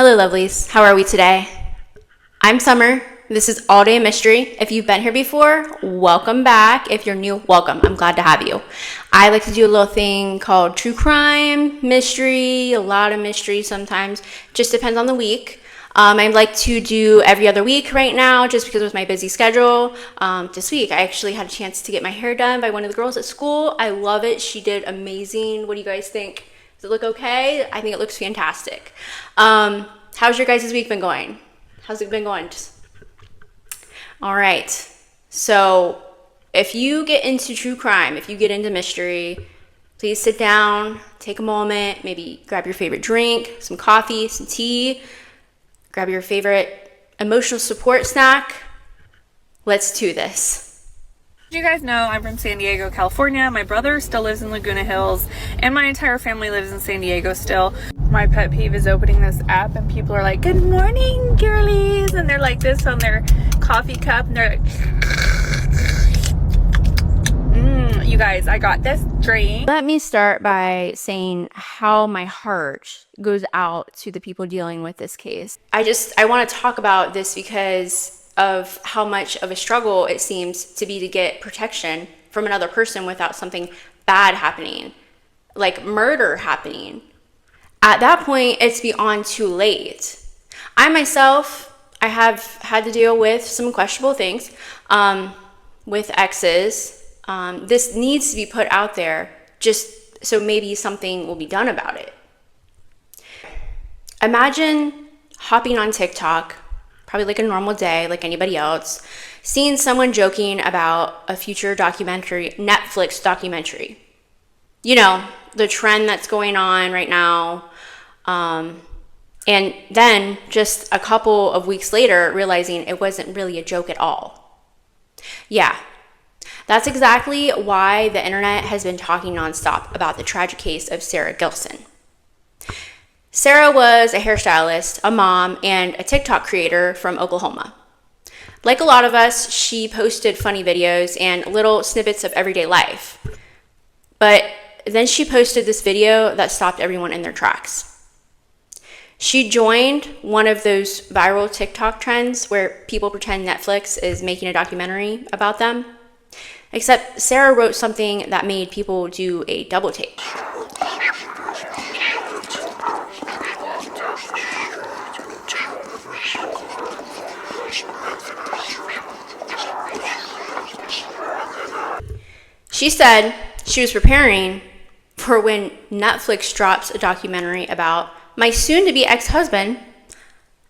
Hello lovelies, how are we today? I'm Summer. This is All Day Mystery. If you've been here before, welcome back. If you're new, welcome. I'm glad to have you. I like to do a little thing called true crime, mystery, a lot of mystery sometimes. Just depends on the week. I like to do every other week right now just because of my busy schedule. This week, I actually had a chance to get my hair done by one of the girls at school. I love it. She did amazing. What do you guys think? Does it look okay? I think it looks fantastic. How's your guys' week been going? How's it been going? All right. So if you get into true crime, if you get into mystery, please sit down, take a moment, maybe grab your favorite drink, some coffee, some tea, grab your favorite emotional support snack. Let's do this. You guys know I'm from San Diego, California. My brother still lives in Laguna Hills, and my entire family lives in San Diego still. My pet peeve is opening this app and people are like, "Good morning, girlies," and they're like this on their coffee cup, and they're like, you guys, I got this drink. Let me start by saying how my heart goes out to the people dealing with this case. I want to talk about this because of how much of a struggle it seems to be to get protection from another person without something bad happening, like murder happening. At that point, it's beyond too late. I myself, I have had to deal with some questionable things with exes. This needs to be put out there just so maybe something will be done about it. Imagine hopping on TikTok, probably like a normal day, like anybody else, seeing someone joking about a future documentary, Netflix documentary. You know, the trend that's going on right now. And then just a couple of weeks later, realizing it wasn't really a joke at all. Yeah, that's exactly why the internet has been talking nonstop about the tragic case of Sara Gilson. Sara was a hairstylist, a mom, and a TikTok creator from Oklahoma. Like a lot of us, she posted funny videos and little snippets of everyday life. But then she posted this video that stopped everyone in their tracks. She joined one of those viral TikTok trends where people pretend Netflix is making a documentary about them. Except Sara wrote something that made people do a double take. She said she was preparing for when Netflix drops a documentary about my soon-to-be ex-husband,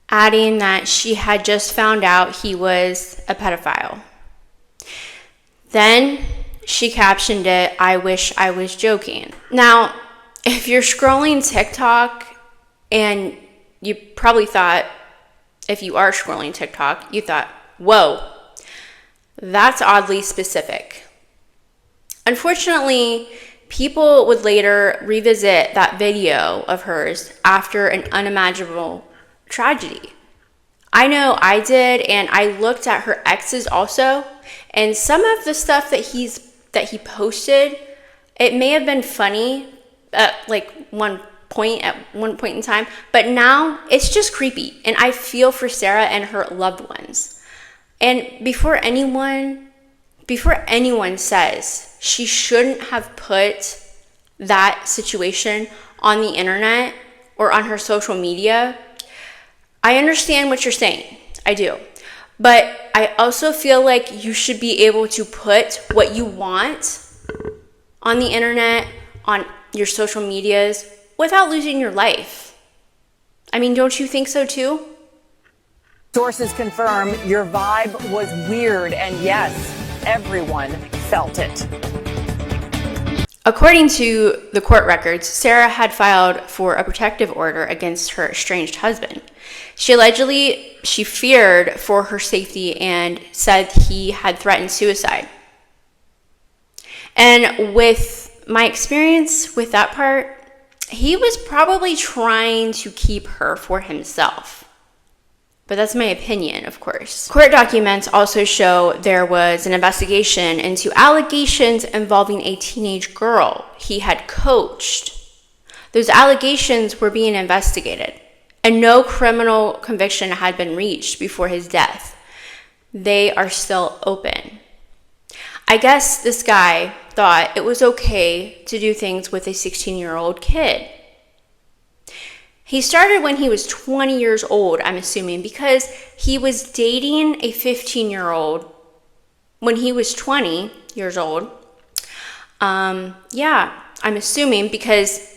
adding that she had just found out he was a pedophile. Then she captioned it, "I wish I was joking." Now, if you're scrolling TikTok, and you probably thought, if you are scrolling TikTok, you thought, whoa, that's oddly specific. Unfortunately, people would later revisit that video of hers after an unimaginable tragedy. I know I did, and I looked at her exes also, and some of the stuff that he posted, it may have been funny at one point in time, but now it's just creepy, and I feel for Sara and her loved ones. And before anyone says she shouldn't have put that situation on the internet or on her social media, I understand what you're saying. I do. But I also feel like you should be able to put what you want on the internet, on your social medias, without losing your life. I mean, don't you think so too? Sources confirm your vibe was weird, and yes, everyone felt it. According to the court records, Sara had filed for a protective order against her estranged husband. She feared for her safety and said he had threatened suicide. And with my experience with that part, he was probably trying to keep her for himself. But that's my opinion, of course. Court documents also show there was an investigation into allegations involving a teenage girl he had coached. Those allegations were being investigated. and no criminal conviction had been reached before his death. They are still open. I guess this guy thought it was okay to do things with a 16-year-old kid. He started when he was 20 years old, I'm assuming, because he was dating a 15-year-old when he was 20 years old. Yeah, I'm assuming because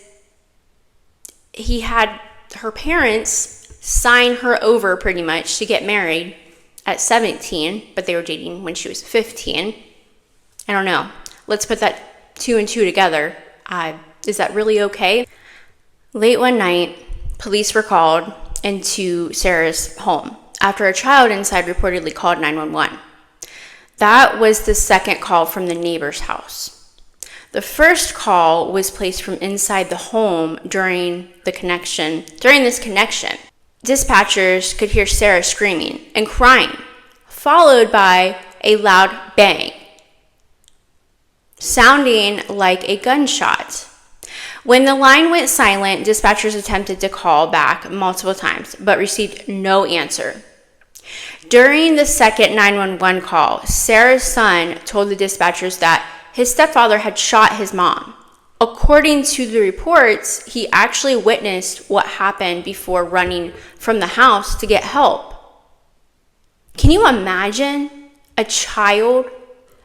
he had her parents sign her over pretty much to get married at 17, but they were dating when she was 15. I don't know. Let's put that 2 and 2 together. Is that really okay? Late one night, police were called into Sarah's home after a child inside reportedly called 911. That was the second call from the neighbor's house. The first call was placed from inside the home during this connection. Dispatchers could hear Sarah screaming and crying, followed by a loud bang, sounding like a gunshot. When the line went silent, dispatchers attempted to call back multiple times, but received no answer. During the second 911 call, Sarah's son told the dispatchers that his stepfather had shot his mom. According to the reports, he actually witnessed what happened before running from the house to get help. Can you imagine a child?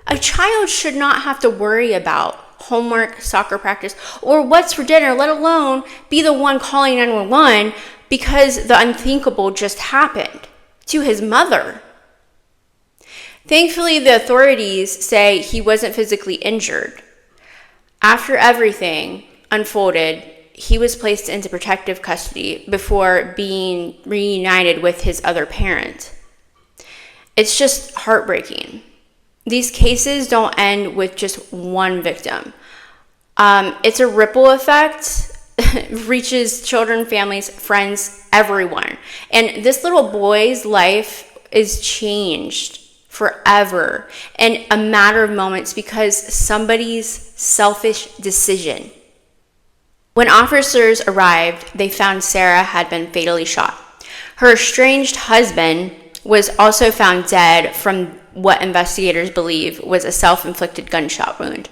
A child should not have to worry about homework, soccer practice, or what's for dinner, let alone be the one calling 911 because the unthinkable just happened to his mother. Thankfully, the authorities say he wasn't physically injured. After everything unfolded, he was placed into protective custody before being reunited with his other parent. It's just heartbreaking. These cases don't end with just one victim. It's a ripple effect. Reaches children, families, friends, everyone. And this little boy's life is changed forever in a matter of moments because somebody's selfish decision. When officers arrived, they found Sarah had been fatally shot. Her estranged husband was also found dead from what investigators believe was a self-inflicted gunshot wound.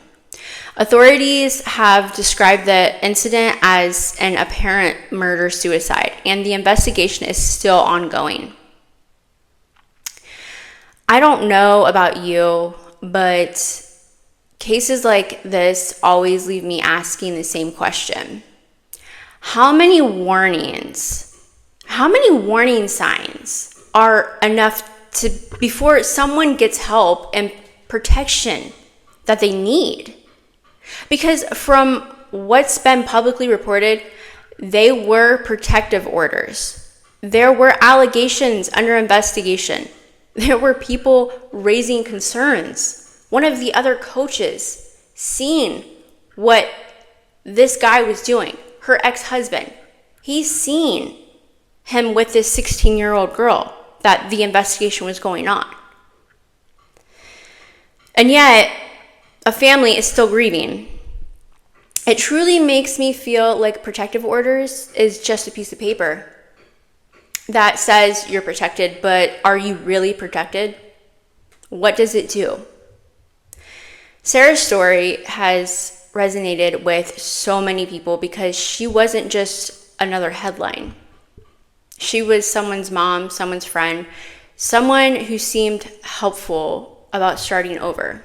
Authorities have described the incident as an apparent murder-suicide, and the investigation is still ongoing. I don't know about you, but cases like this always leave me asking the same question. How many warning signs are enough before someone gets help and protection that they need? Because from what's been publicly reported, they were protective orders. There were allegations under investigation. There were people raising concerns. One of the other coaches seen what this guy was doing, her ex-husband. He's seen him with this 16-year-old girl that the investigation was going on. And yet, a family is still grieving. It truly makes me feel like protective orders is just a piece of paper that says you're protected, but are you really protected? What does it do? Sarah's story has resonated with so many people because she wasn't just another headline. She was someone's mom, someone's friend, someone who seemed helpful about starting over.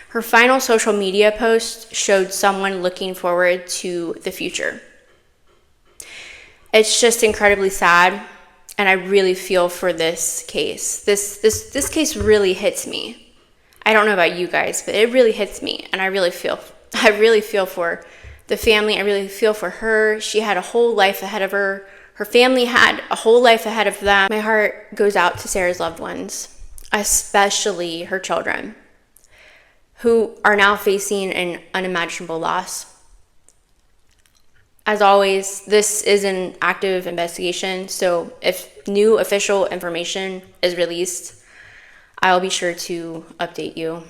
Her final social media post showed someone looking forward to the future. It's just incredibly sad, and I really feel for this case. This case really hits me. I don't know about you guys, but it really hits me, and I really feel for the family. I really feel for her. She had a whole life ahead of her. Her family had a whole life ahead of them. My heart goes out to Sarah's loved ones, especially her children, who are now facing an unimaginable loss. As always, this is an active investigation, so if new official information is released, I'll be sure to update you.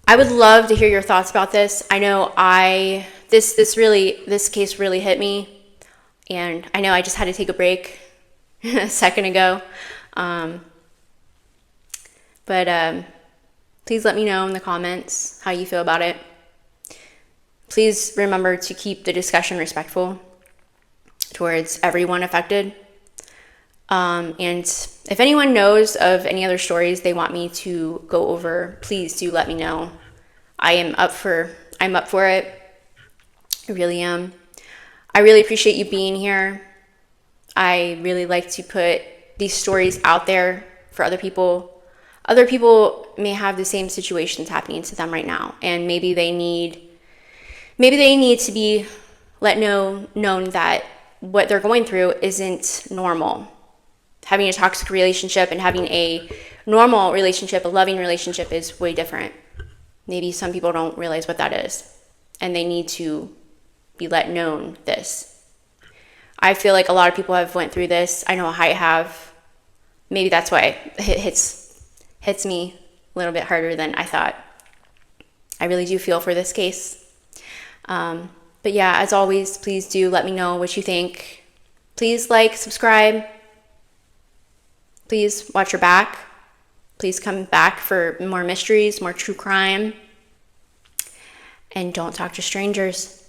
I would love to hear your thoughts about this. I know I this case really hit me, and I know I just had to take a break a second ago. But please let me know in the comments how you feel about it. Please remember to keep the discussion respectful towards everyone affected. And if anyone knows of any other stories they want me to go over, please do let me know. I'm up for it. I really am. I really appreciate you being here. I really like to put these stories out there for other people. Other people may have the same situations happening to them right now, and maybe they need to be known that what they're going through isn't normal. Having a toxic relationship and having a normal relationship, a loving relationship, is way different. Maybe some people don't realize what that is, and they need to be let known this. I feel like a lot of people have went through this. I know I have. Maybe that's why it hits me a little bit harder than I thought. I really do feel for this case. But yeah, as always, please do let me know what you think. Please like, subscribe. Please watch your back. Please come back for more mysteries, more true crime. And don't talk to strangers.